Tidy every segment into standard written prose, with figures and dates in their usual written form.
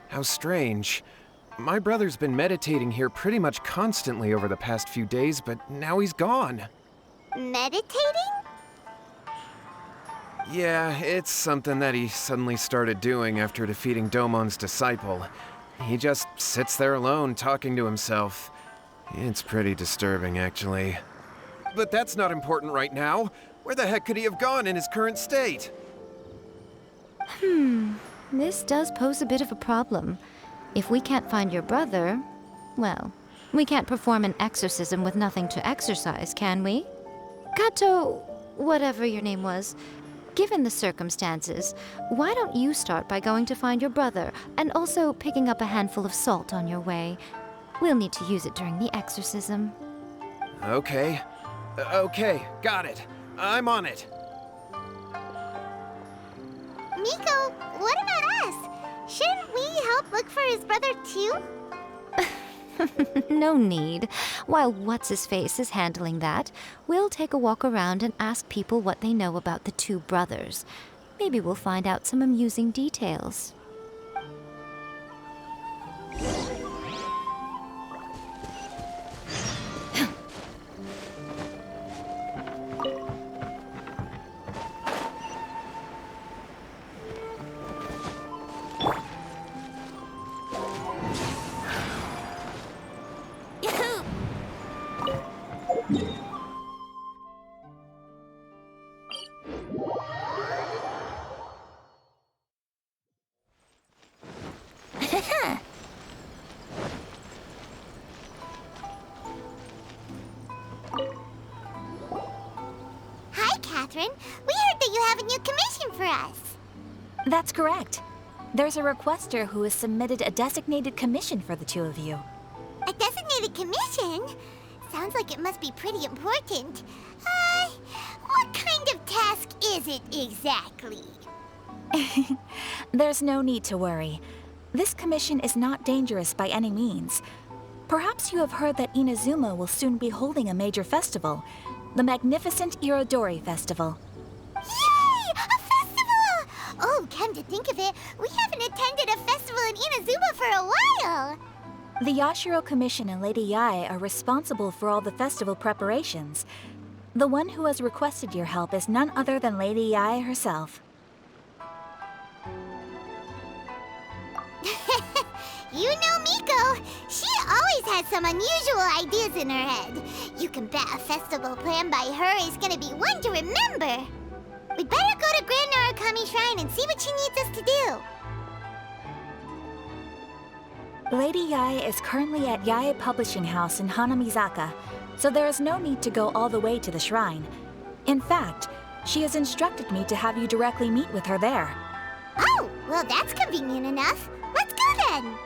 How strange. My brother's been meditating here pretty much constantly over the past few days, but now he's gone. Meditating? Yeah, it's something that he suddenly started doing after defeating Domon's disciple. He just sits there alone, talking to himself. It's pretty disturbing, actually. But that's not important right now. Where the heck could he have gone in his current state? This does pose a bit of a problem. If we can't find your brother, well, we can't perform an exorcism with nothing to exorcise, can we? Kato, whatever your name was, given the circumstances, why don't you start by going to find your brother and also picking up a handful of salt on your way? We'll need to use it during the exorcism. Okay. Okay, got it. I'm on it. Miko, what about us? Shouldn't we help look for his brother too? No need. While What's-His-Face is handling that, we'll take a walk around and ask people what they know about the two brothers. Maybe we'll find out some amusing details. Hi, Catherine. We heard that you have a new commission for us. That's correct. There's a requester who has submitted a designated commission for the two of you. A designated commission? Sounds like it must be pretty important. What kind of task is it exactly? There's no need to worry. This commission is not dangerous by any means. Perhaps you have heard that Inazuma will soon be holding a major festival, the magnificent Irodori Festival. Yay! A festival! Oh, come to think of it, we haven't attended a festival in Inazuma for a while. The Yashiro Commission and Lady Yae are responsible for all the festival preparations. The one who has requested your help is none other than Lady Yae herself. You know Miko, she always has some unusual ideas in her head. You can bet a festival planned by her is gonna be one to remember. We'd better go to Grand Narukami Shrine and see what she needs us to do. Lady Yae is currently at Yae Publishing House in Hanamizaka, so there is no need to go all the way to the shrine. In fact, she has instructed me to have you directly meet with her there. Oh, well that's convenient enough. Let's go then.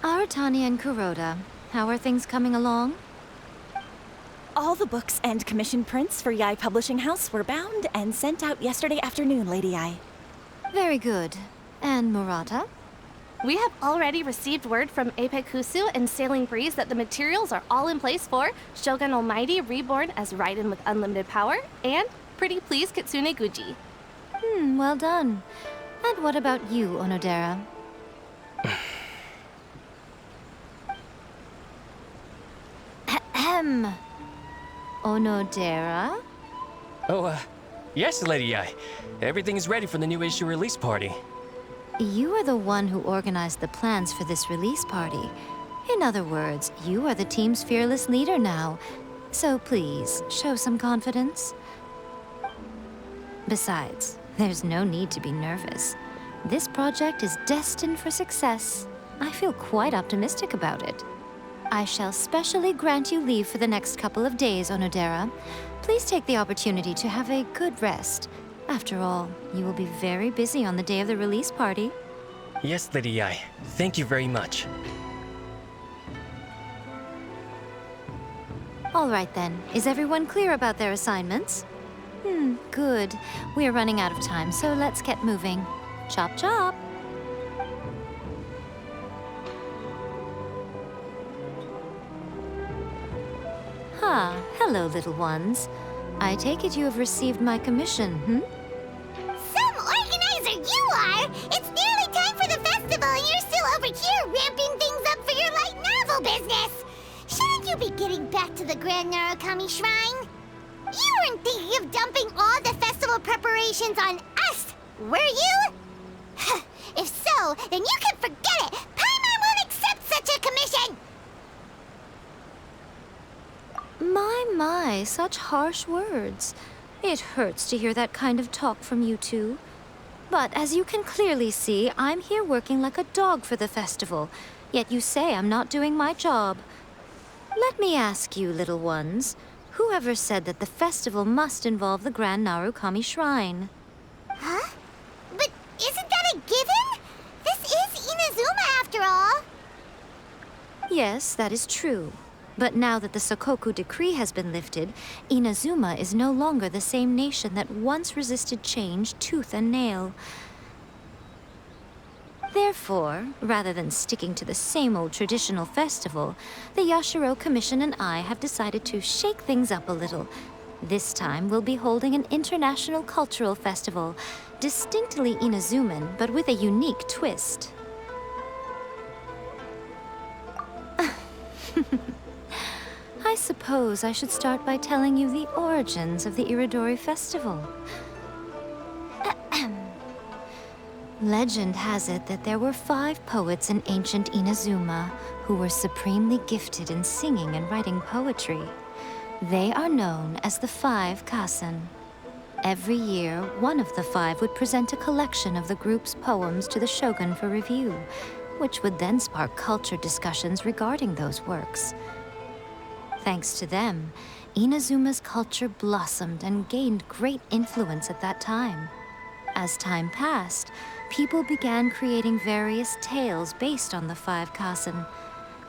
Aratani and Kuroda, how are things coming along? All the books and commission prints for Yae Publishing House were bound and sent out yesterday afternoon, Lady Yae. Very good. And Murata? We have already received word from Apekusu and Sailing Breeze that the materials are all in place for Shogun Almighty Reborn as Raiden with Unlimited Power and Pretty Please Kitsune Guji. Well done. And what about you, Onodera? Ahem. Onodera? Oh, Yes, Lady Ai. Everything is ready for the new issue release party. You are the one who organized the plans for this release party. In other words, you are the team's fearless leader now. So please, show some confidence. Besides, there's no need to be nervous. This project is destined for success. I feel quite optimistic about it. I shall specially grant you leave for the next couple of days, Onodera. Please take the opportunity to have a good rest. After all, you will be very busy on the day of the release party. Yes, Lady Ai. Thank you very much. All right then, is everyone clear about their assignments? Good. We are running out of time, so let's get moving. Chop chop! Hello, little ones. I take it you have received my commission, Some organizer you are! It's nearly time for the festival and you're still over here ramping things up for your light novel business! Shouldn't you be getting back to the Grand Narukami Shrine? You weren't thinking of dumping all the festival preparations on us, were you? If so, then you can forget it! Paimon won't accept such a commission! My, such harsh words. It hurts to hear that kind of talk from you two. But as you can clearly see, I'm here working like a dog for the festival, yet you say I'm not doing my job. Let me ask you, little ones, whoever said that the festival must involve the Grand Narukami Shrine? Huh? But isn't that a given? This is Inazuma after all. Yes, that is true. But now that the Sokoku decree has been lifted, Inazuma is no longer the same nation that once resisted change tooth and nail. Therefore, rather than sticking to the same old traditional festival, the Yashiro Commission and I have decided to shake things up a little. This time, we'll be holding an international cultural festival, distinctly Inazuman, but with a unique twist. I suppose I should start by telling you the origins of the Irodori festival. Legend has it that there were 5 poets in ancient Inazuma who were supremely gifted in singing and writing poetry. They are known as the 5 Kasen. Every year, one of the 5 would present a collection of the group's poems to the shogun for review, which would then spark culture discussions regarding those works. Thanks to them, Inazuma's culture blossomed and gained great influence at that time. As time passed, people began creating various tales based on the 5 Kasen.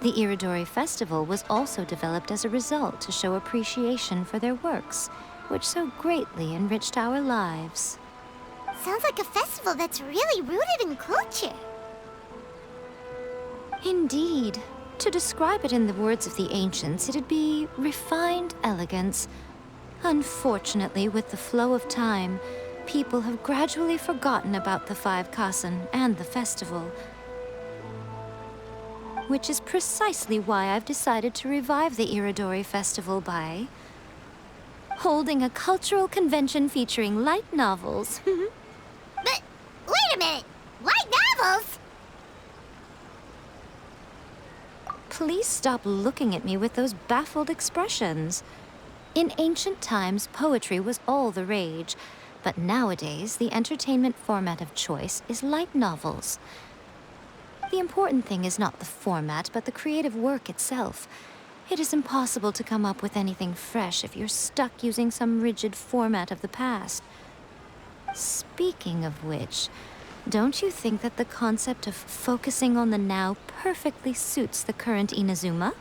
The Irodori festival was also developed as a result to show appreciation for their works, which so greatly enriched our lives. Sounds like a festival that's really rooted in culture. Indeed. To describe it in the words of the ancients, it'd be refined elegance. Unfortunately, with the flow of time, people have gradually forgotten about the 5 Kasen and the festival. Which is precisely why I've decided to revive the Irodori festival by holding a cultural convention featuring light novels. But wait a minute! Light novels? Please stop looking at me with those baffled expressions. In ancient times, poetry was all the rage, but nowadays, the entertainment format of choice is light novels. The important thing is not the format, but the creative work itself. It is impossible to come up with anything fresh if you're stuck using some rigid format of the past. Speaking of which, don't you think that the concept of focusing on the now perfectly suits the current Inazuma?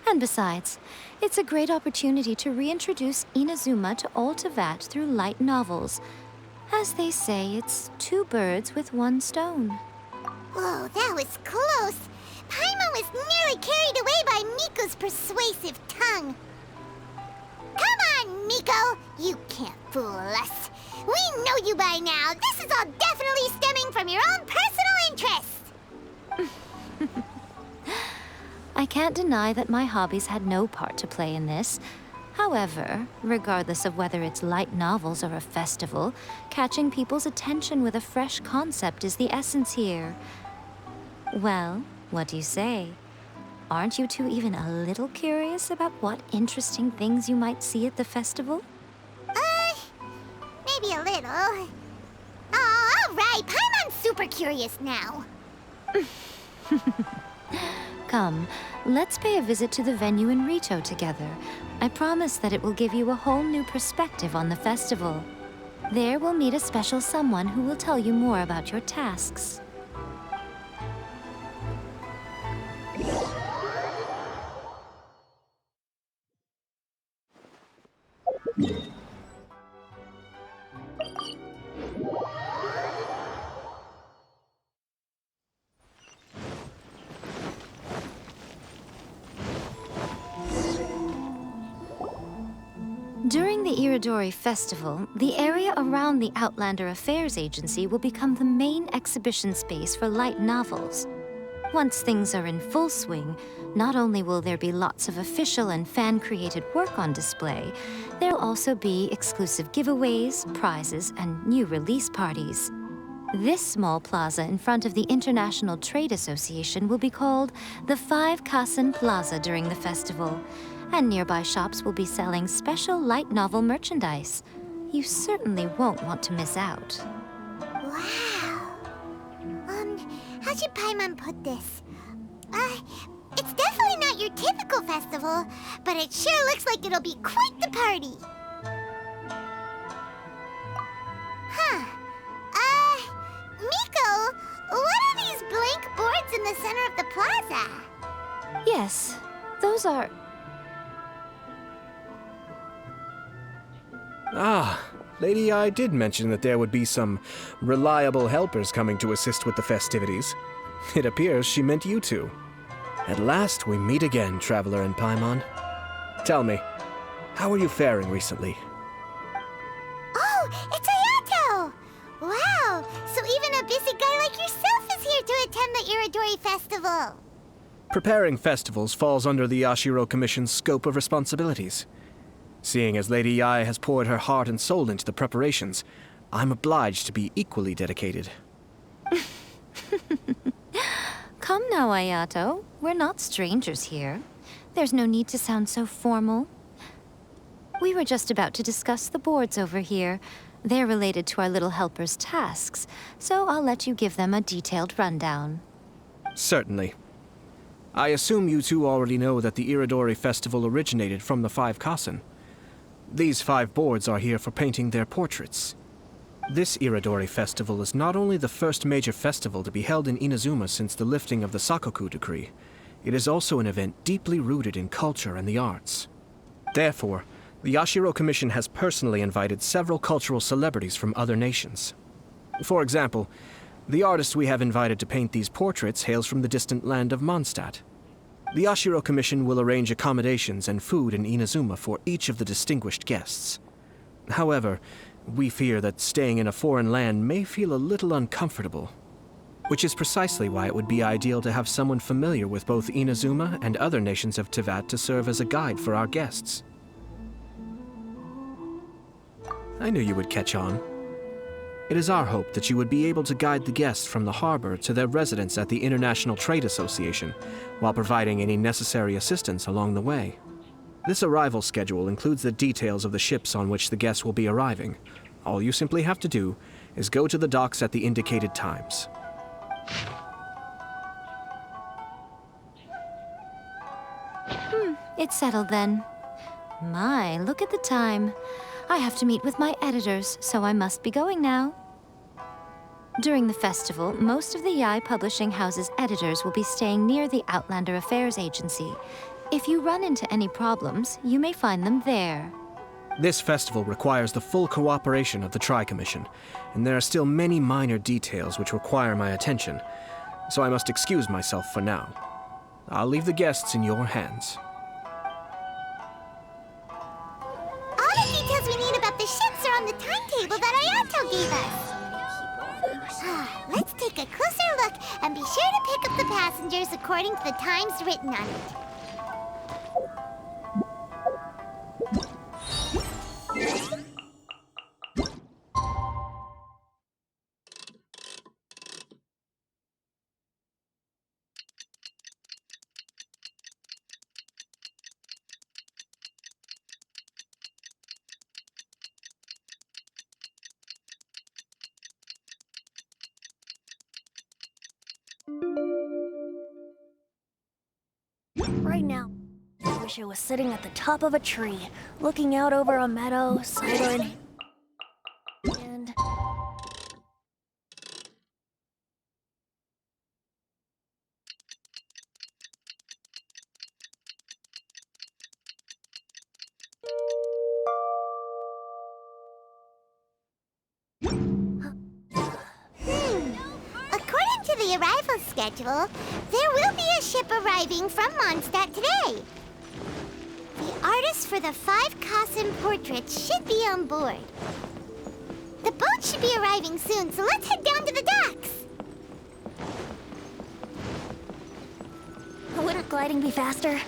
And besides, it's a great opportunity to reintroduce Inazuma to all Teyvat through light novels. As they say, it's 2 birds with 1 stone. Whoa, that was close. Paimon was nearly carried away by Miko's persuasive tongue. Come on, Miko! You can't fool us. We know you by now. This is all definitely stemming from your own personal interest. I can't deny that my hobbies had no part to play in this. However, regardless of whether it's light novels or a festival, catching people's attention with a fresh concept is the essence here. Well, what do you say? Aren't you two even a little curious about what interesting things you might see at the festival? Maybe a little. Oh, all right. Paimon's super curious now. Come, let's pay a visit to the venue in Rito together. I promise that it will give you a whole new perspective on the festival. There we'll meet a special someone who will tell you more about your tasks. During the Irodori Festival, the area around the Outlander Affairs Agency will become the main exhibition space for light novels. Once things are in full swing, not only will there be lots of official and fan-created work on display, there'll also be exclusive giveaways, prizes, and new release parties. This small plaza in front of the International Trade Association will be called the 5 Kasen Plaza during the festival, and nearby shops will be selling special light novel merchandise. You certainly won't want to miss out. Wow. How should Paimon put this? It's definitely not your typical festival, but it sure looks like it'll be quite the party. Huh. Miko, what are these blank boards in the center of the plaza? Yes, those are... Ah, Lady I did mention that there would be some reliable helpers coming to assist with the festivities. It appears she meant you two. At last we meet again, Traveler and Paimon. Tell me, how are you faring recently? Oh, it's Ayato! Wow, so even a busy guy like yourself is here to attend the Irodori Festival. Preparing festivals falls under the Yashiro Commission's scope of responsibilities. Seeing as Lady Yae has poured her heart and soul into the preparations, I'm obliged to be equally dedicated. Come now, Ayato. We're not strangers here. There's no need to sound so formal. We were just about to discuss the boards over here. They're related to our little helper's tasks, so I'll let you give them a detailed rundown. Certainly. I assume you two already know that the Irodori Festival originated from the 5 Kasen. These 5 boards are here for painting their portraits. This Irodori Festival is not only the first major festival to be held in Inazuma since the lifting of the Sakoku Decree, it is also an event deeply rooted in culture and the arts. Therefore, the Yashiro Commission has personally invited several cultural celebrities from other nations. For example, the artist we have invited to paint these portraits hails from the distant land of Mondstadt. The Yashiro Commission will arrange accommodations and food in Inazuma for each of the distinguished guests. However, we fear that staying in a foreign land may feel a little uncomfortable, which is precisely why it would be ideal to have someone familiar with both Inazuma and other nations of Teyvat to serve as a guide for our guests. I knew you would catch on. It is our hope that you would be able to guide the guests from the harbor to their residence at the International Trade Association, while providing any necessary assistance along the way. This arrival schedule includes the details of the ships on which the guests will be arriving. All you simply have to do is go to the docks at the indicated times. It's settled then. My, look at the time. I have to meet with my editors, so I must be going now. During the festival, most of the Yae Publishing House's editors will be staying near the Outlander Affairs Agency. If you run into any problems, you may find them there. This festival requires the full cooperation of the Tri-Commission, and there are still many minor details which require my attention, so I must excuse myself for now. I'll leave the guests in your hands. All the details we need about the ships are on the timetable that Ayato gave us. Let's take a closer look and be sure to pick up the passengers according to the times written on it. Right now, I wish I was sitting at the top of a tree, looking out over a meadow, cider in hand. According to the arrival schedule, there will be a ship arriving from Mondstadt today. The artist for the 5 Kassen portraits should be on board. The boat should be arriving soon, so let's head down to the docks. Wouldn't gliding be faster?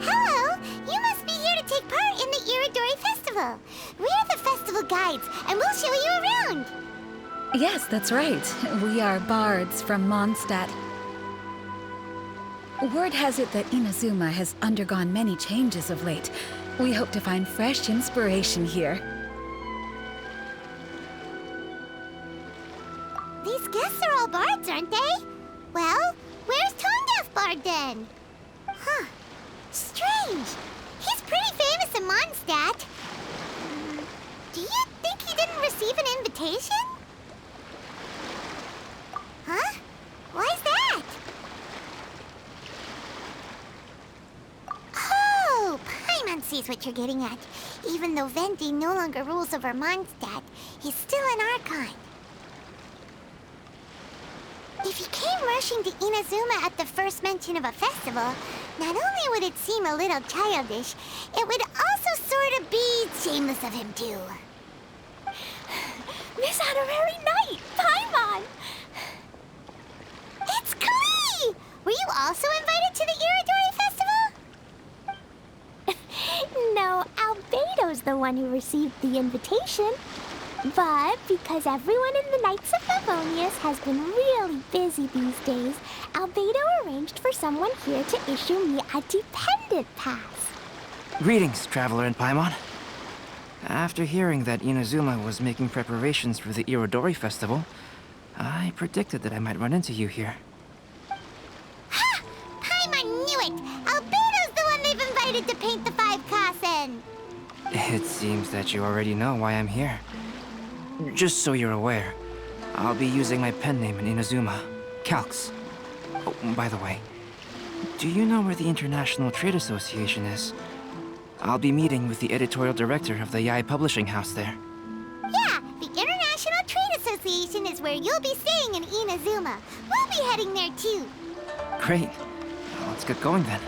Hello! You must be here to take part in the Irodori Festival. We're the festival guides, and we'll show you around. Yes, that's right. We are bards from Mondstadt. Word has it that Inazuma has undergone many changes of late. We hope to find fresh inspiration here. These guests are all bards, aren't they? Well, where's Tone-Deaf Bard then? Huh. Strange. He's pretty famous in Mondstadt. Do you think he didn't receive an invitation? Huh? Why's that? Oh, Paimon sees what you're getting at. Even though Venti no longer rules over Mondstadt, he's still an Archon. If he came rushing to Inazuma at the first mention of a festival, not only would it seem a little childish, it would also sort of be shameless of him too. Miss Honorary Knight, Paimon! It's Klee! Were you also invited to the Irodori Festival? No, Albedo's the one who received the invitation. But because everyone in the Knights of Favonius has been really busy these days, Albedo arranged for someone here to issue me a dependent pass. Greetings, Traveler and Paimon. After hearing that Inazuma was making preparations for the Irodori Festival, I predicted that I might run into you here. Ha! Paimon knew it! Albedo's the one they've invited to paint the 5 Kassen! It seems that you already know why I'm here. Just so you're aware, I'll be using my pen name in Inazuma, Calx. Oh, by the way, do you know where the International Trade Association is? I'll be meeting with the editorial director of the Yae Publishing House there. Yeah, the International Trade Association is where you'll be staying in Inazuma. We'll be heading there too. Great. Let's get going then.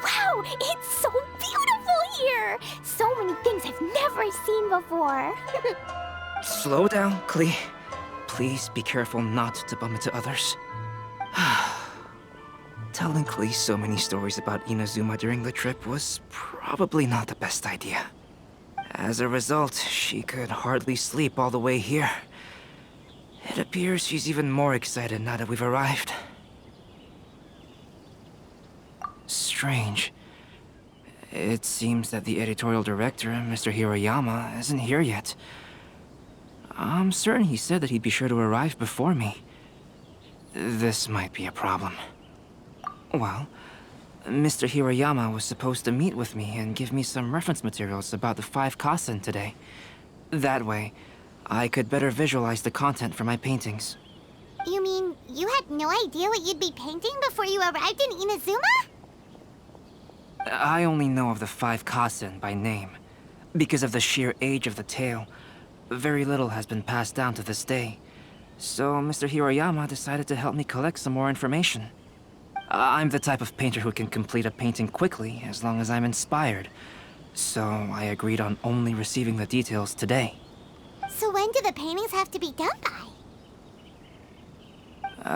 Wow, it's so beautiful here! So many things I've never seen before. Slow down, Klee. Please be careful not to bump into others. Telling Klee so many stories about Inazuma during the trip was probably not the best idea. As a result, she could hardly sleep all the way here. It appears she's even more excited now that we've arrived. Strange. It seems that the editorial director, Mr. Hiroyama, isn't here yet. I'm certain he said that he'd be sure to arrive before me. This might be a problem. Well, Mr. Hiroyama was supposed to meet with me and give me some reference materials about the 5 Kassen today. That way, I could better visualize the content for my paintings. You mean you had no idea what you'd be painting before you arrived in Inazuma? I only know of the 5 Kassen by name. Because of the sheer age of the tale, very little has been passed down to this day. So Mr. Hiroyama decided to help me collect some more information. I'm the type of painter who can complete a painting quickly as long as I'm inspired. So I agreed on only receiving the details today. So when do the paintings have to be done by?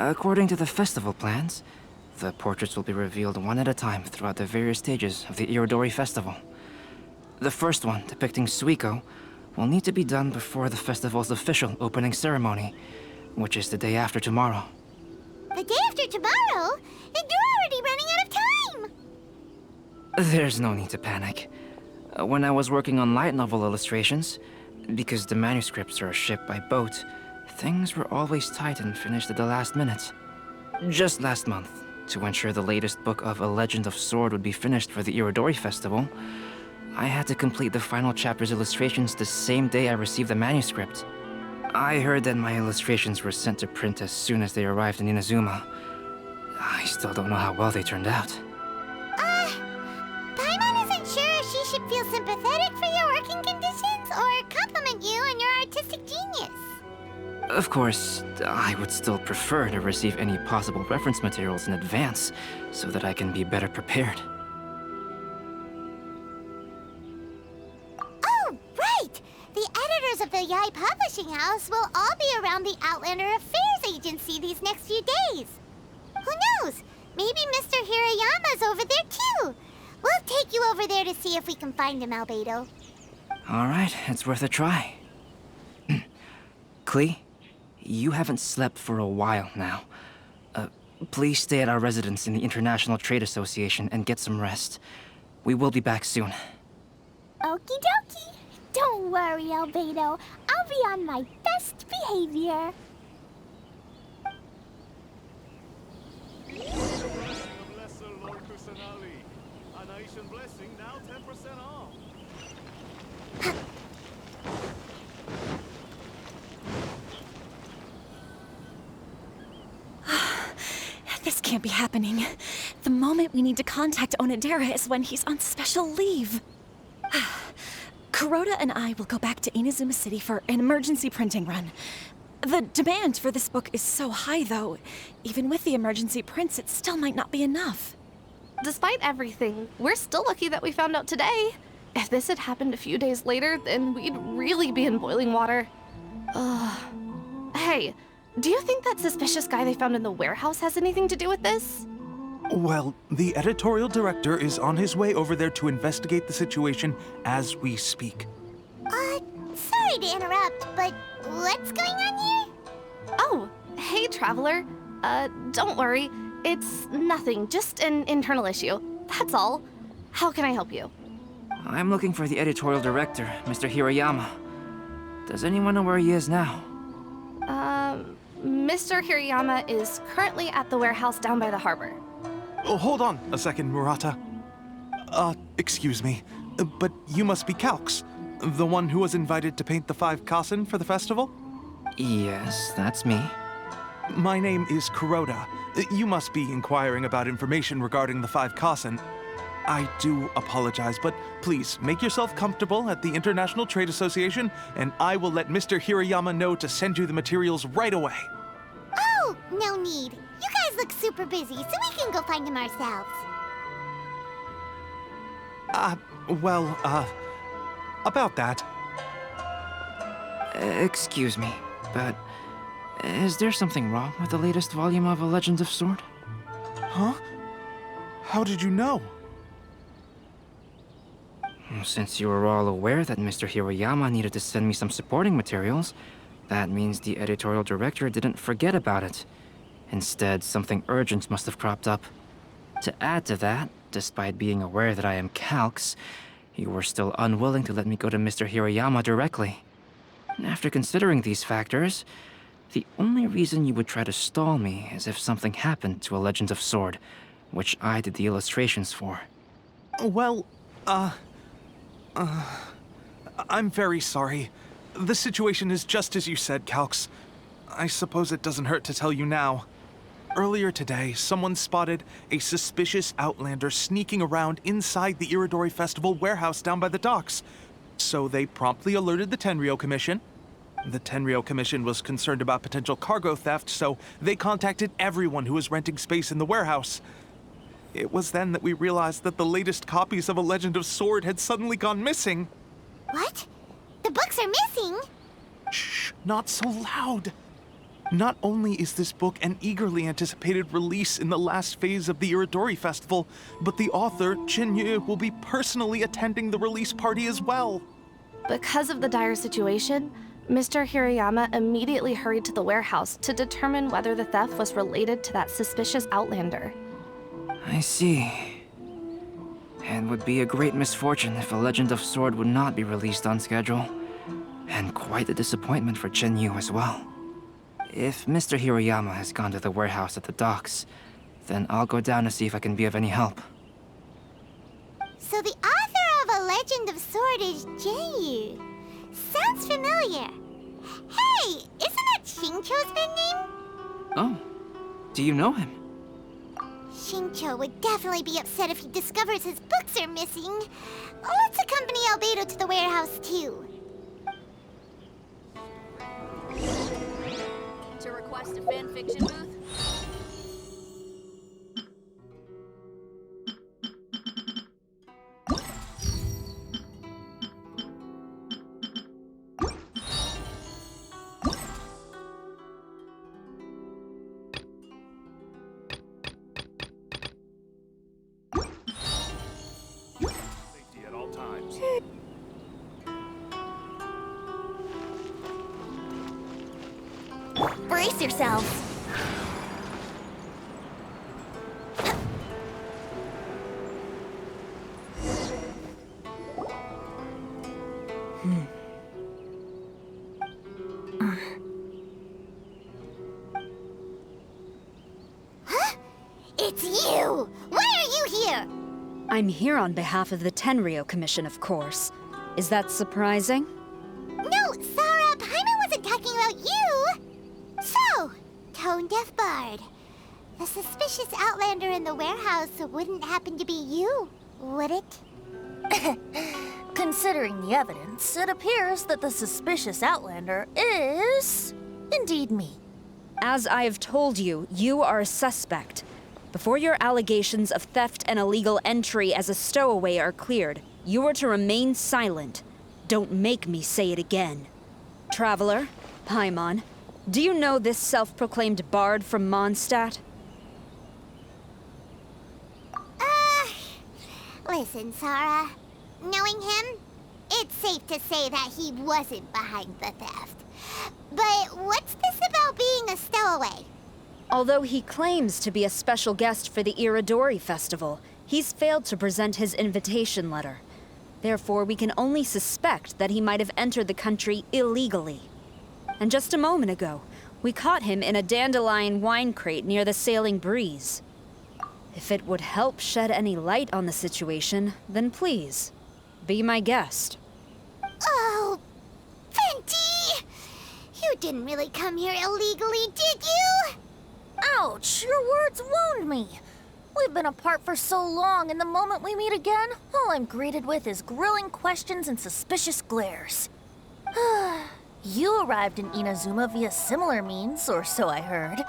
According to the festival plans, the portraits will be revealed one at a time throughout the various stages of the Irodori festival. The first one, depicting Suiko, will need to be done before the festival's official opening ceremony, which is the day after tomorrow. The day after tomorrow? And you're already running out of time! There's no need to panic. When I was working on light novel illustrations, because the manuscripts are shipped by boat, things were always tight and finished at the last minute. Just last month, to ensure the latest book of A Legend of Sword would be finished for the Irodori Festival, I had to complete the final chapter's illustrations the same day I received the manuscript. I heard that my illustrations were sent to print as soon as they arrived in Inazuma. I still don't know how well they turned out. Paimon isn't sure if she should feel sympathetic for your working conditions or compliment you on your artistic genius. Of course, I would still prefer to receive any possible reference materials in advance, so that I can be better prepared. Oh, right! The editors of the Yai Publishing House will all be around the Outlander Affairs Agency these next few days. Who knows? Maybe Mr. Hirayama's over there too. We'll take you over there to see if we can find him, Albedo. Alright, it's worth a try. Klee, you haven't slept for a while now. Please stay at our residence in the International Trade Association and get some rest. We will be back soon. Okie dokie. Don't worry, Albedo. I'll be on my best behavior. This can't be happening. The moment we need to contact Onodera is when he's on special leave. Kuroda and I will go back to Inazuma City for an emergency printing run. The demand for this book is so high, though. Even with the emergency prints, it still might not be enough. Despite everything, we're still lucky that we found out today. If this had happened a few days later, then we'd really be in boiling water. Hey, do you think that suspicious guy they found in the warehouse has anything to do with this? Well, the editorial director is on his way over there to investigate the situation as we speak. Sorry to interrupt, but what's going on here? Oh, hey, Traveler. Don't worry. It's nothing, just an internal issue. That's all. How can I help you? I'm looking for the editorial director, Mr. Hiroyama. Does anyone know where he is now? Mr. Hirayama is currently at the warehouse down by the harbor. Oh, hold on a second, Murata. Excuse me, but you must be Calx, the one who was invited to paint the 5 Kasen for the festival? Yes, that's me. My name is Kuroda. You must be inquiring about information regarding the 5 Kasen. I do apologize, but please make yourself comfortable at the International Trade Association, and I will let Mr. Hirayama know to send you the materials right away. Oh, no need. You guys look super busy, so we can go find him ourselves. About that. Excuse me, but is there something wrong with the latest volume of A Legend of Sword? Huh? How did you know? Since you were all aware that Mr. Hiroyama needed to send me some supporting materials, that means the editorial director didn't forget about it. Instead, something urgent must have cropped up. To add to that, despite being aware that I am Calx, you were still unwilling to let me go to Mr. Hiroyama directly. After considering these factors, the only reason you would try to stall me is if something happened to A Legend of Sword, which I did the illustrations for. Well, I'm very sorry. The situation is just as you said, Calx. I suppose it doesn't hurt to tell you now. Earlier today, someone spotted a suspicious outlander sneaking around inside the Irodori Festival warehouse down by the docks. So they promptly alerted the Tenryou Commission. The Tenryou Commission was concerned about potential cargo theft, so they contacted everyone who was renting space in the warehouse. It was then that we realized that the latest copies of A Legend of Sword had suddenly gone missing. What? The books are missing? Shh, not so loud. Not only is this book an eagerly anticipated release in the last phase of the Irodori Festival, but the author, Chin-Yu, will be personally attending the release party as well. Because of the dire situation, Mr. Hirayama immediately hurried to the warehouse to determine whether the theft was related to that suspicious outlander. I see. It would be a great misfortune if A Legend of Sword would not be released on schedule. And quite a disappointment for Chin-Yu as well. If Mr. Hirayama has gone to the warehouse at the docks, then I'll go down to see if I can be of any help. So the author of A Legend of Sword is Jin-Yu. Sounds familiar. Hey, isn't that Xingqiu's pen name? Oh, do you know him? Xingqiu would definitely be upset if he discovers his books are missing. Let's accompany Albedo to the warehouse, too. To request a fanfiction booth? Safety at all times. Brace yourselves. Huh? It's you! Why are you here? I'm here on behalf of the Tenryou Commission, of course. Is that surprising? No, Sarah, Paimon wasn't talking about you! So, Tone-Deaf Bard. The suspicious outlander in the warehouse wouldn't happen to be you, would it? Considering the evidence, it appears that the suspicious outlander is indeed me. As I have told you, you are a suspect. Before your allegations of theft and illegal entry as a stowaway are cleared, you are to remain silent. Don't make me say it again. Traveler, Paimon, do you know this self-proclaimed bard from Mondstadt? Listen, Sarah. Knowing him, it's safe to say that he wasn't behind the theft. But what's this about being a stowaway? Although he claims to be a special guest for the Irodori Festival, he's failed to present his invitation letter. Therefore, we can only suspect that he might have entered the country illegally. And just a moment ago, we caught him in a dandelion wine crate near the Sailing Breeze. If it would help shed any light on the situation, then please, be my guest. Oh, Fenty! You didn't really come here illegally, did you? Ouch, your words wound me. We've been apart for so long, and the moment we meet again, all I'm greeted with is grilling questions and suspicious glares. You arrived in Inazuma via similar means, or so I heard.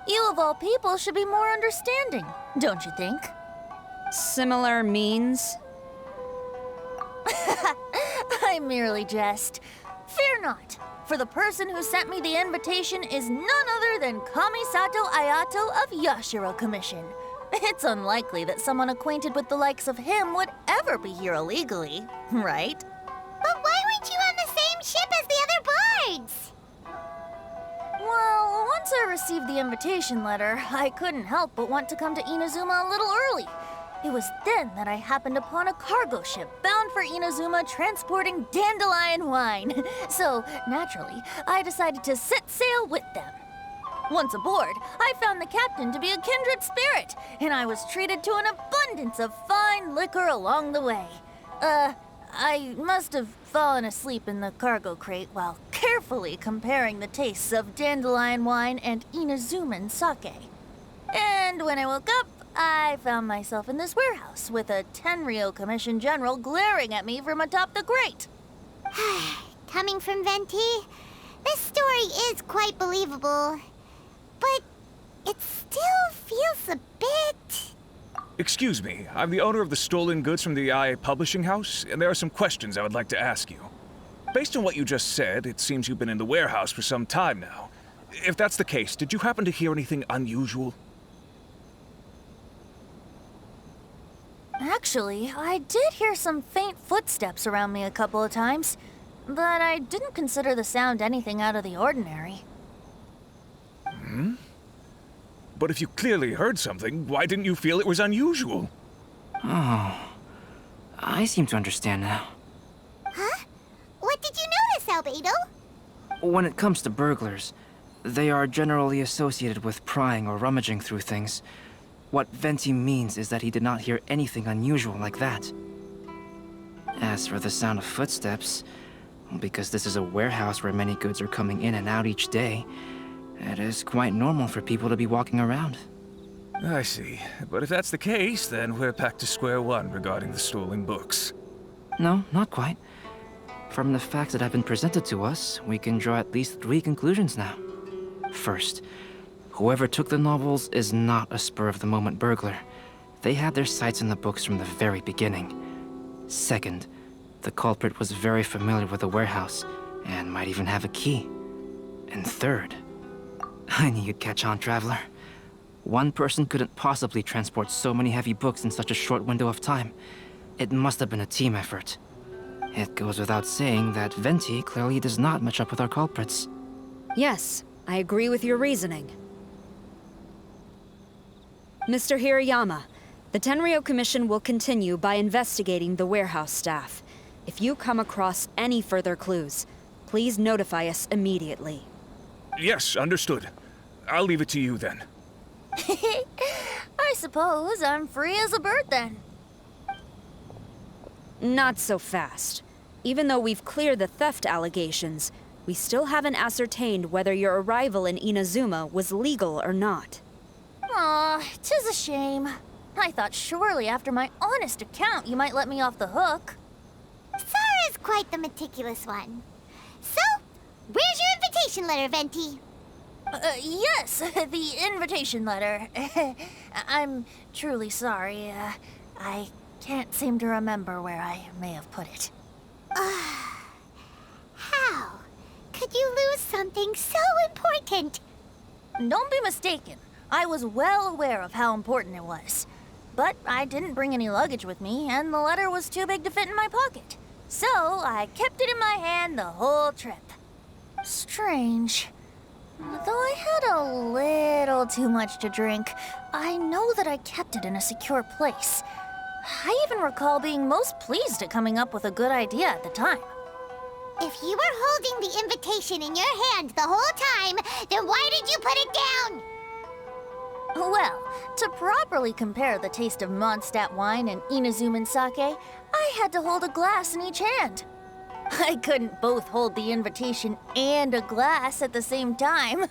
You of all people should be more understanding, don't you think? Similar means? I merely jest. Fear not, for the person who sent me the invitation is none other than Kamisato Ayato of Yashiro Commission. It's unlikely that someone acquainted with the likes of him would ever be here illegally, right? But why weren't you on the same ship as the other bards? Well, once I received the invitation letter, I couldn't help but want to come to Inazuma a little early. It was then that I happened upon a cargo ship bound for Inazuma transporting dandelion wine. So, naturally, I decided to set sail with them. Once aboard, I found the captain to be a kindred spirit, and I was treated to an abundance of fine liquor along the way. I must have fallen asleep in the cargo crate while carefully comparing the tastes of dandelion wine and Inazuman sake. And when I woke up, I found myself in this warehouse with a Tenryou Commission general glaring at me from atop the grate. Coming from Venti, this story is quite believable. But it still feels a bit... Excuse me, I'm the owner of the stolen goods from the IA publishing house, and there are some questions I would like to ask you. Based on what you just said, it seems you've been in the warehouse for some time now. If that's the case, did you happen to hear anything unusual? Actually, I did hear some faint footsteps around me a couple of times, but I didn't consider the sound anything out of the ordinary. Hmm? But if you clearly heard something, why didn't you feel it was unusual? Oh, I seem to understand now. Huh? What did you notice, Albedo? When it comes to burglars, they are generally associated with prying or rummaging through things. What Venti means is that he did not hear anything unusual like that. As for the sound of footsteps, because this is a warehouse where many goods are coming in and out each day, it is quite normal for people to be walking around. I see. But if that's the case, then we're back to square one regarding the stolen books. No, not quite. From the facts that have been presented to us, we can draw at least 3 conclusions now. First, whoever took the novels is not a spur-of-the-moment burglar. They had their sights on the books from the very beginning. Second, the culprit was very familiar with the warehouse, and might even have a key. And third, I knew you'd catch on, Traveler. One person couldn't possibly transport so many heavy books in such a short window of time. It must have been a team effort. It goes without saying that Venti clearly does not match up with our culprits. Yes, I agree with your reasoning. Mr. Hirayama, the Tenryo Commission will continue by investigating the warehouse staff. If you come across any further clues, please notify us immediately. Yes, understood. I'll leave it to you then. I suppose I'm free as a bird then. Not so fast. Even though we've cleared the theft allegations, we still haven't ascertained whether your arrival in Inazuma was legal or not. Aw, 'tis a shame. I thought surely after my honest account you might let me off the hook. Sara's quite the meticulous one. So, where's your invitation letter, Venti? Yes, the invitation letter. I'm truly sorry. I can't seem to remember where I may have put it. How could you lose something so important? Don't be mistaken. I was well aware of how important it was. But I didn't bring any luggage with me, and the letter was too big to fit in my pocket. So I kept it in my hand the whole trip. Strange. Though I had a little too much to drink, I know that I kept it in a secure place. I even recall being most pleased at coming up with a good idea at the time. If you were holding the invitation in your hand the whole time, then why did you put it down? Well, to properly compare the taste of Mondstadt wine and Inazuman sake, I had to hold a glass in each hand. I couldn't both hold the invitation and a glass at the same time.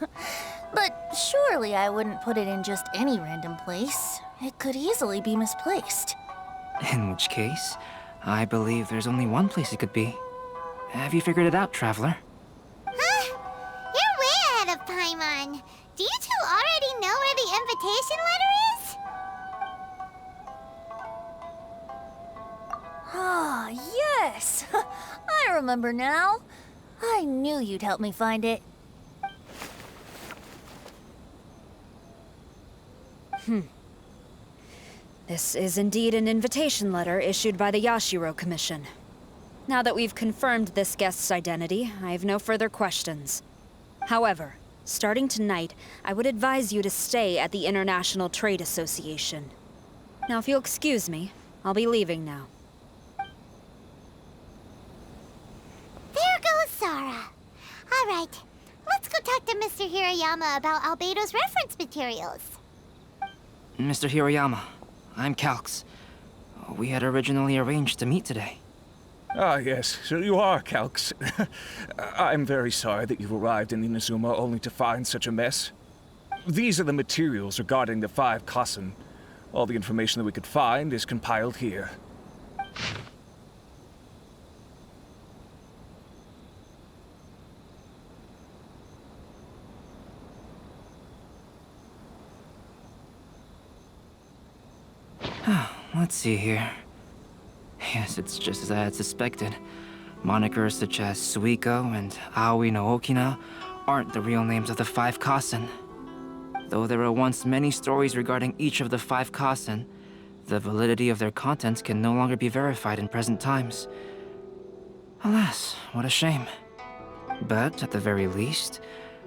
But surely I wouldn't put it in just any random place. It could easily be misplaced. In which case, I believe there's only one place it could be. Have you figured it out, Traveler? Huh? You're way ahead of Paimon. Do you two already know where the invitation letter is? Ah, yes! I remember now. I knew you'd help me find it. This is indeed an invitation letter issued by the Yashiro Commission. Now that we've confirmed this guest's identity, I have no further questions. However, starting tonight, I would advise you to stay at the International Trade Association. Now, if you'll excuse me, I'll be leaving now. There goes Sara. All right, let's go talk to Mr. Hirayama about Albedo's reference materials. Mr. Hirayama, I'm Calx. We had originally arranged to meet today. Ah, yes, so you are, Calx. I'm very sorry that you've arrived in Inazuma only to find such a mess. These are the materials regarding the 5 Kassen. All the information that we could find is compiled here. Let's see here. Yes, it's just as I had suspected. Monikers such as Suiko and Aoi no Okina aren't the real names of the 5 Kasen. Though there were once many stories regarding each of the 5 Kasen, the validity of their contents can no longer be verified in present times. Alas, what a shame. But at the very least,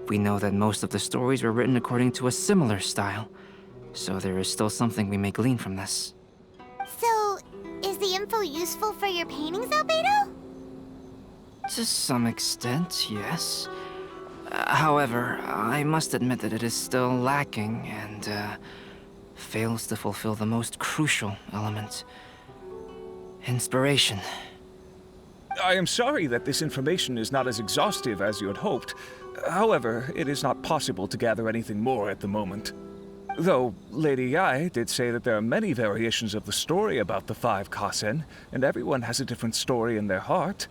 we know that most of the stories were written according to a similar style, so there is still something we may glean from this. So, is the info useful for your paintings, Albedo? To some extent, yes. However, I must admit that it is still lacking and fails to fulfill the most crucial element. Inspiration. I am sorry that this information is not as exhaustive as you had hoped. However, it is not possible to gather anything more at the moment. Though Lady Yae did say that there are many variations of the story about the 5 Kasen, and everyone has a different story in their heart.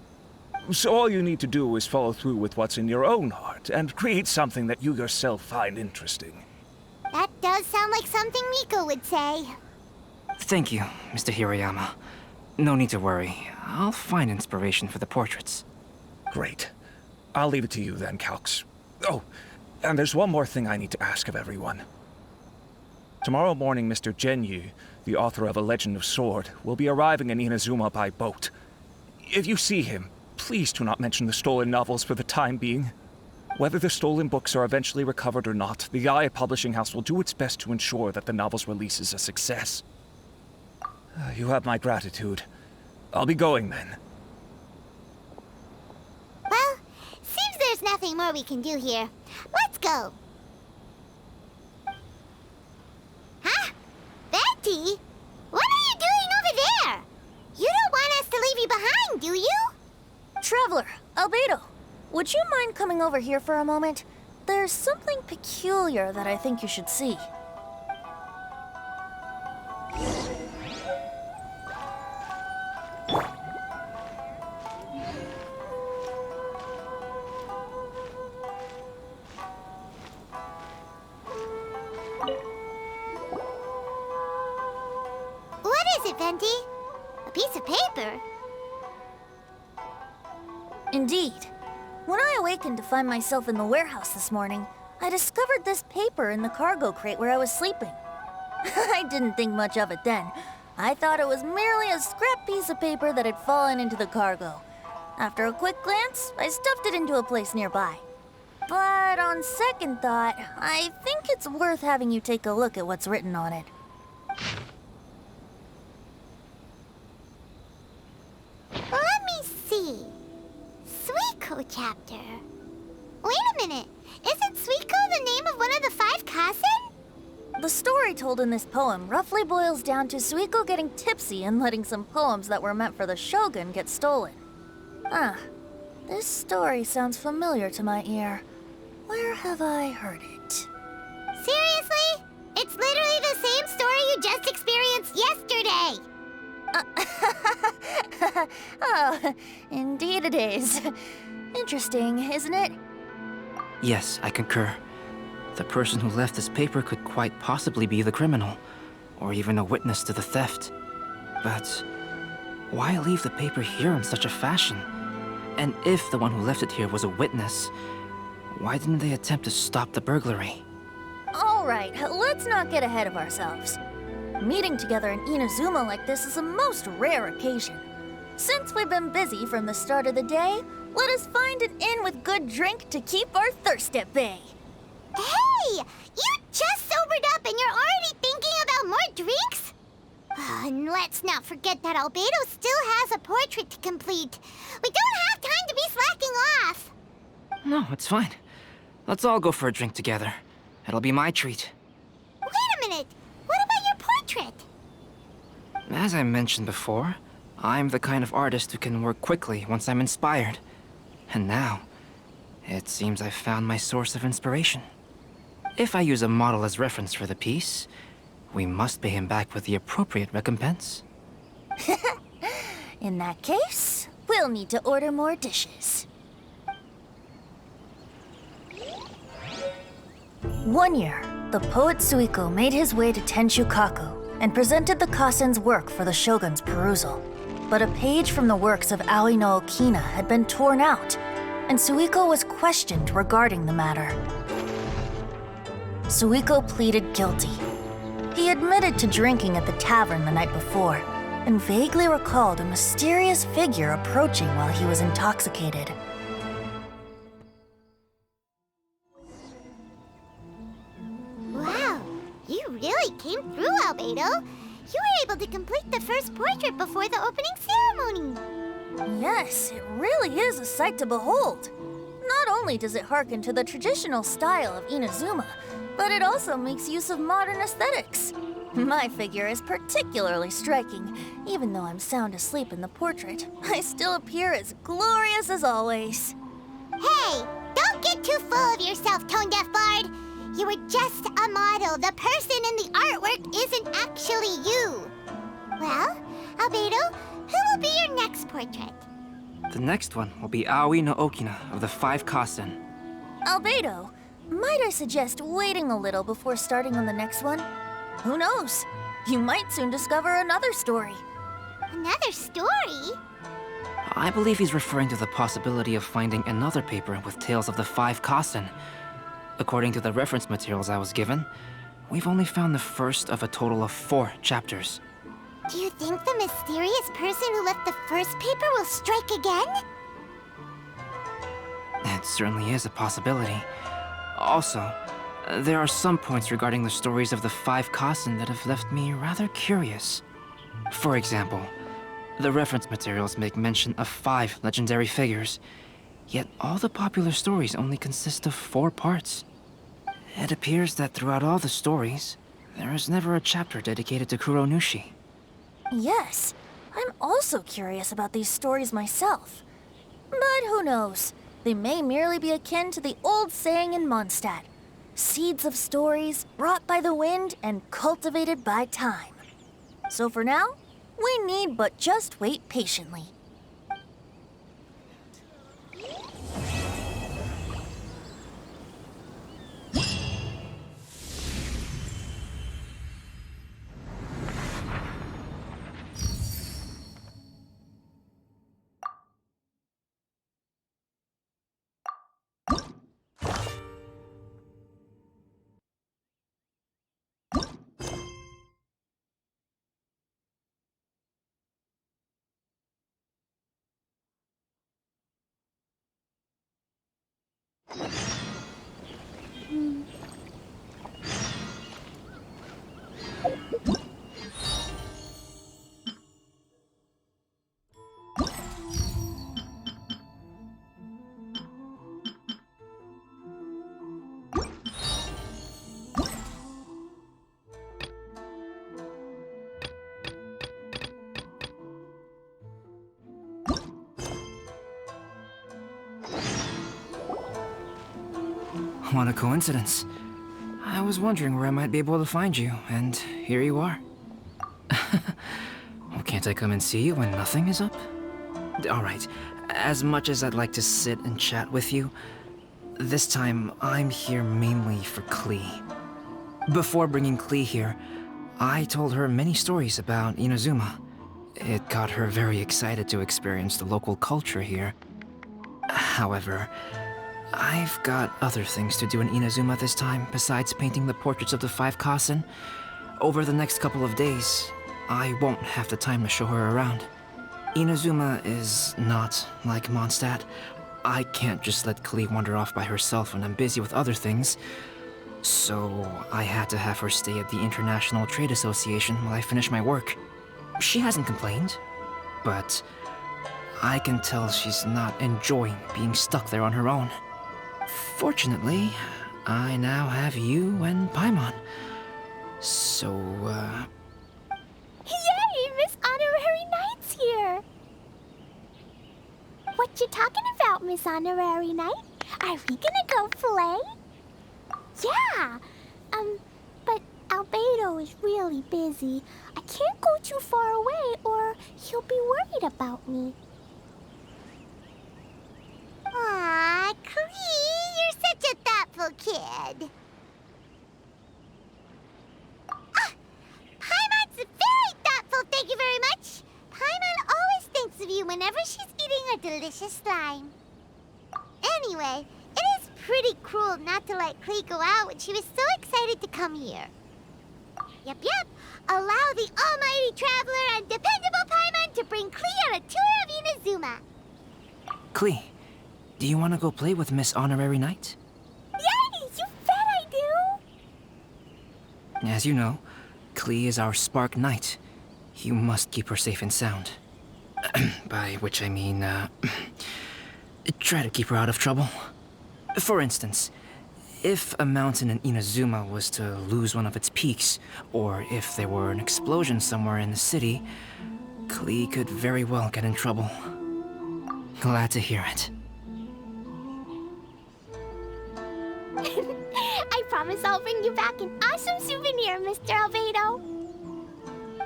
So all you need to do is follow through with what's in your own heart, and create something that you yourself find interesting. That does sound like something Miko would say. Thank you, Mr. Hiroyama. No need to worry. I'll find inspiration for the portraits. Great. I'll leave it to you then, Calx. Oh, and there's one more thing I need to ask of everyone. Tomorrow morning, Mr. Genyu, the author of A Legend of Sword, will be arriving in Inazuma by boat. If you see him, please do not mention the stolen novels for the time being. Whether the stolen books are eventually recovered or not, the Yae Publishing House will do its best to ensure that the novel's release is a success. You have my gratitude. I'll be going then. Well, seems there's nothing more we can do here. Let's go. Huh? Betty? What are you doing over there? You don't want us to leave you behind, do you? Traveler, Albedo, would you mind coming over here for a moment? There's something peculiar that I think you should see. What is it, Venti? A piece of paper? Indeed. When I awakened to find myself in the warehouse this morning, I discovered this paper in the cargo crate where I was sleeping. I didn't think much of it then. I thought it was merely a scrap piece of paper that had fallen into the cargo. After a quick glance, I stuffed it into a place nearby. But on second thought, I think it's worth having you take a look at what's written on it. Let me see. Suiko chapter. Wait a minute. Isn't Suiko the name of one of the 5 Kasen? The story told in this poem roughly boils down to Suiko getting tipsy and letting some poems that were meant for the shogun get stolen. This story sounds familiar to my ear. Where have I heard it? Seriously? It's literally the same story you just experienced yesterday. Oh, indeed it is. Interesting, isn't it? Yes, I concur. The person who left this paper could quite possibly be the criminal, or even a witness to the theft. But why leave the paper here in such a fashion? And if the one who left it here was a witness, why didn't they attempt to stop the burglary? All right, let's not get ahead of ourselves. Meeting together in Inazuma like this is a most rare occasion. Since we've been busy from the start of the day, let us find an inn with good drink to keep our thirst at bay. Hey! You just sobered up and you're already thinking about more drinks? And let's not forget that Albedo still has a portrait to complete. We don't have time to be slacking off. No, it's fine. Let's all go for a drink together. It'll be my treat. Wait a minute. What about your portrait? As I mentioned before, I'm the kind of artist who can work quickly once I'm inspired. And now, it seems I've found my source of inspiration. If I use a model as reference for the piece, we must pay him back with the appropriate recompense. In that case, we'll need to order more dishes. One year, the poet Suiko made his way to Tenshukaku, and presented the Kasen's work for the shogun's perusal. But a page from the works of Aoi no Okina had been torn out, and Suiko was questioned regarding the matter. Suiko pleaded guilty. He admitted to drinking at the tavern the night before, and vaguely recalled a mysterious figure approaching while he was intoxicated. Wow, you really came through, Albedo. You were able to complete the first portrait before the opening ceremony. Yes, it really is a sight to behold. Not only does it harken to the traditional style of Inazuma, but it also makes use of modern aesthetics. My figure is particularly striking. Even though I'm sound asleep in the portrait, I still appear as glorious as always. Hey, don't get too full of yourself, Tone Deaf Bard. You were just a model. The person in the artwork isn't actually you. Well, Albedo, who will be your next portrait? The next one will be Aoi no Okina of the 5 Kasen. Albedo, might I suggest waiting a little before starting on the next one? Who knows? You might soon discover another story. Another story? I believe he's referring to the possibility of finding another paper with tales of the 5 Kasen. According to the reference materials I was given, we've only found the first of a total of 4 chapters. Do you think the mysterious person who left the first paper will strike again? It certainly is a possibility. Also, there are some points regarding the stories of the 5 Kasen that have left me rather curious. For example, the reference materials make mention of 5 legendary figures, yet all the popular stories only consist of 4 parts. It appears that throughout all the stories, there is never a chapter dedicated to Kuronushi. Yes, I'm also curious about these stories myself. But who knows? They may merely be akin to the old saying in Mondstadt: seeds of stories brought by the wind and cultivated by time. So for now, we need but just wait patiently. What a coincidence. I was wondering where I might be able to find you, and here you are. Well, can't I come and see you when nothing is up? Alright, as much as I'd like to sit and chat with you, this time I'm here mainly for Klee. Before bringing Klee here, I told her many stories about Inazuma. It got her very excited to experience the local culture here. However, I've got other things to do in Inazuma this time, besides painting the portraits of the 5 Kasen. Over the next couple of days, I won't have the time to show her around. Inazuma is not like Mondstadt. I can't just let Klee wander off by herself when I'm busy with other things. So I had to have her stay at the International Trade Association while I finish my work. She hasn't complained, but I can tell she's not enjoying being stuck there on her own. Fortunately, I now have you and Paimon. So, Yay! Miss Honorary Knight's here! What you talking about, Miss Honorary Knight? Are we gonna go play? Yeah! But Albedo is really busy. I can't go too far away or he'll be worried about me. Aw, Klee, you're such a thoughtful kid. Paimon delicious slime. Anyway, it is pretty cruel not to let Klee go out when she was so excited to come here. Yep. Allow the almighty traveler and dependable Paimon to bring Klee on a tour of Inazuma. Klee, do you want to go play with Miss Honorary Knight? Yay! You bet I do! As you know, Klee is our Spark Knight. You must keep her safe and sound. By which I mean, try to keep her out of trouble. For instance, if a mountain in Inazuma was to lose one of its peaks, or if there were an explosion somewhere in the city, Klee could very well get in trouble. Glad to hear it. I promise I'll bring you back an awesome souvenir, Mr. Albedo.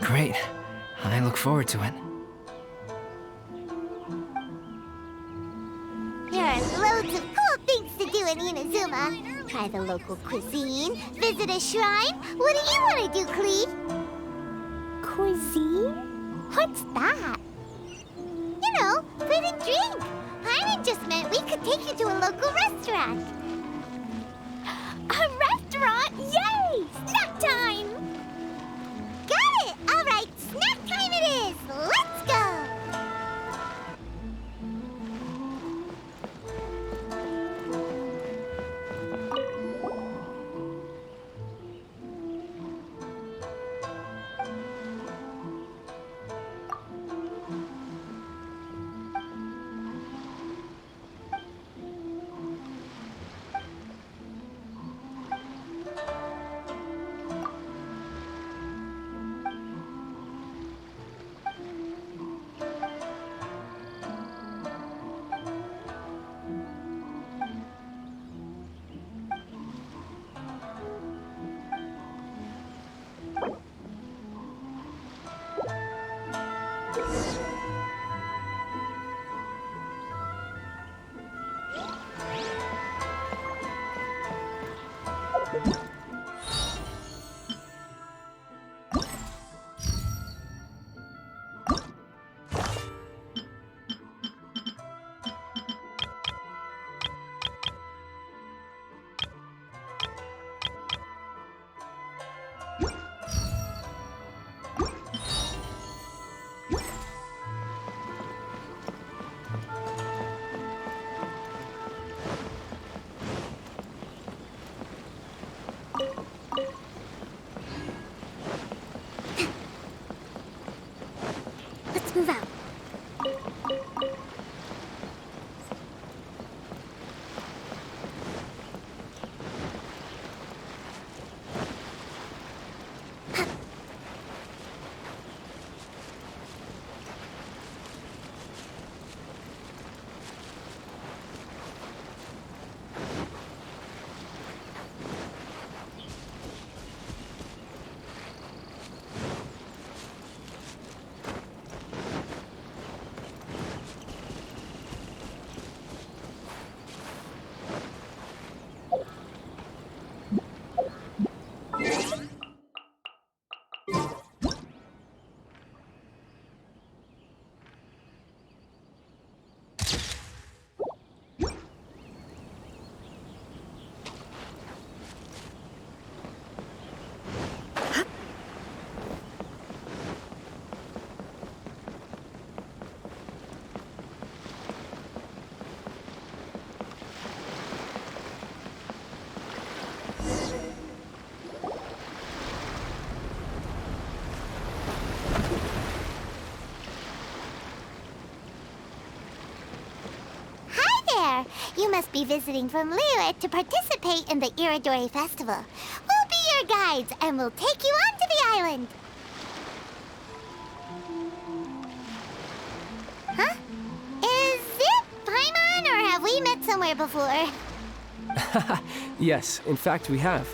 Great. I look forward to it. There are loads of cool things to do in Inazuma. Try the local cuisine, visit a shrine. What do you want to do, Klee? Cuisine? What's that? You know, food and drink. Paimon just meant we could take you to a local restaurant. A restaurant? Yay! Snack time! Got it! All right, snack time it is. Let's go! Let's move out. You must be visiting from Liyue to participate in the Irodori Festival. We'll be your guides, and we'll take you onto the island. Huh? Is it Paimon, or have we met somewhere before? Yes, in fact we have.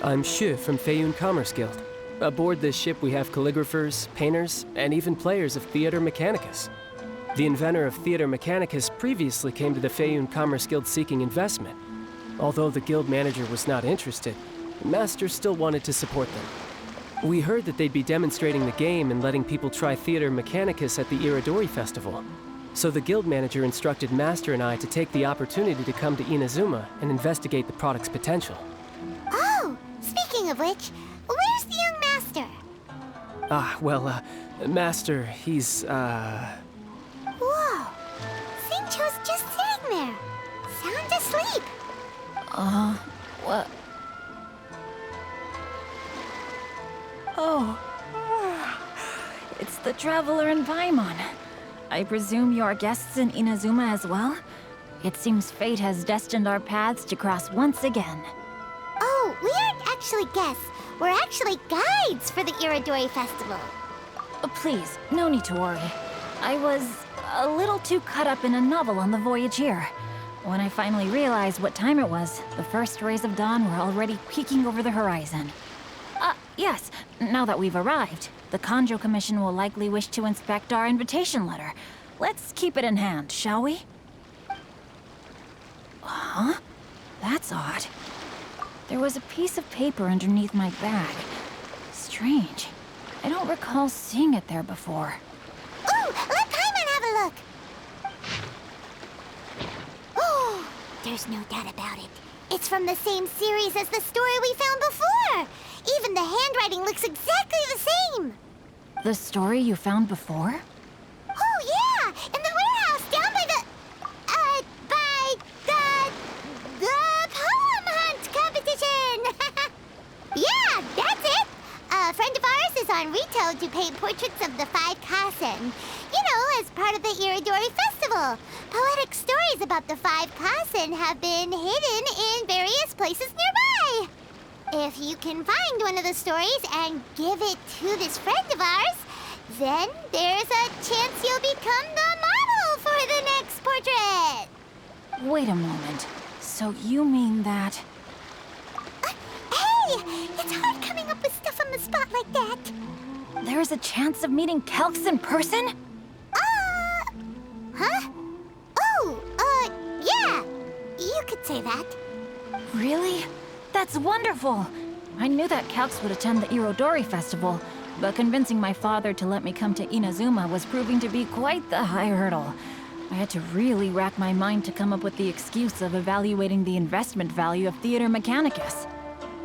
I'm Shu from Feiyun Commerce Guild. Aboard this ship we have calligraphers, painters, and even players of Theater Mechanicus. The inventor of Theater Mechanicus previously came to the Feiyun Commerce Guild seeking investment. Although the guild manager was not interested, the master still wanted to support them. We heard that they'd be demonstrating the game and letting people try Theater Mechanicus at the Irodori Festival. So the guild manager instructed Master and I to take the opportunity to come to Inazuma and investigate the product's potential. Oh, speaking of which, where's the young master? Master, he's, Whoa! Xingqiu's just sitting there, sound asleep. What? Oh. It's the Traveler and Paimon. I presume you are guests in Inazuma as well? It seems fate has destined our paths to cross once again. Oh, we aren't actually guests. We're actually guides for the Irodori Festival. Please, no need to worry. I was a little too caught up in a novel on the voyage here. When I finally realized what time it was, the first rays of dawn were already peeking over the horizon. Yes, now that we've arrived, the Kanjo Commission will likely wish to inspect our invitation letter. Let's keep it in hand, shall we? Huh? That's odd. There was a piece of paper underneath my bag. Strange. I don't recall seeing it there before. Ooh, let Paimon have a look! Oh, there's no doubt about it. It's from the same series as the story we found before! Even the handwriting looks exactly the same! The story you found before? Oh, yeah! In the warehouse down by the poem hunt competition! Yeah, that's it! A friend of ours is on Rito to paint portraits of the 5 Kasen. You know, as part of the Irodori Festival. Poetic stories about the 5 Kasen have been hidden in various places nearby. If you can find one of the stories and give it to this friend of ours, then there's a chance you'll become the model for the next portrait. Wait a moment. So you mean that... Hey! It's hard coming up with stuff on the spot like that. There's a chance of meeting Calx in person? Huh? Oh, yeah. You could say that. Really? That's wonderful! I knew that Calx would attend the Irodori Festival, but convincing my father to let me come to Inazuma was proving to be quite the high hurdle. I had to really rack my mind to come up with the excuse of evaluating the investment value of Theater Mechanicus.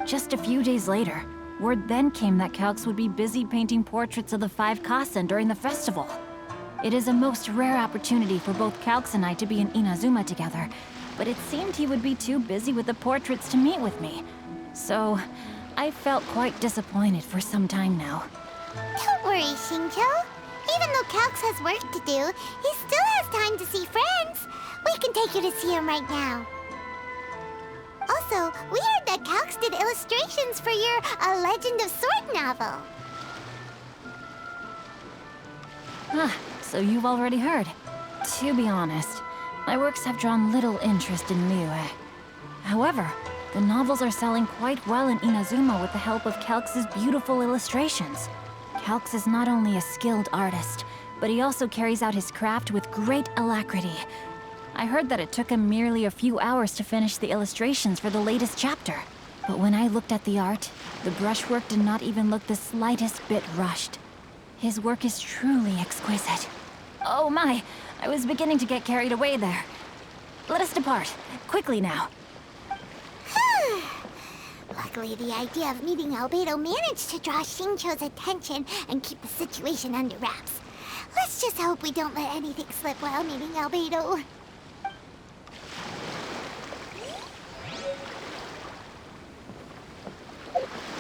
Just a few days later, word then came that Calx would be busy painting portraits of the 5 Kasen during the festival. It is a most rare opportunity for both Calx and I to be in Inazuma together, but it seemed he would be too busy with the portraits to meet with me. So, I felt quite disappointed for some time now. Don't worry, Xingqiu. Even though Calx has work to do, he still has time to see friends. We can take you to see him right now. Also, we heard that Calx did illustrations for your A Legend of Sword novel. So you've already heard. To be honest, my works have drawn little interest in Liyue. However, the novels are selling quite well in Inazuma with the help of Calx's beautiful illustrations. Calx is not only a skilled artist, but he also carries out his craft with great alacrity. I heard that it took him merely a few hours to finish the illustrations for the latest chapter. But when I looked at the art, the brushwork did not even look the slightest bit rushed. His work is truly exquisite. Oh my, I was beginning to get carried away there. Let us depart, quickly now. Luckily, the idea of meeting Albedo managed to draw Xingqiu's attention and keep the situation under wraps. Let's just hope we don't let anything slip while meeting Albedo.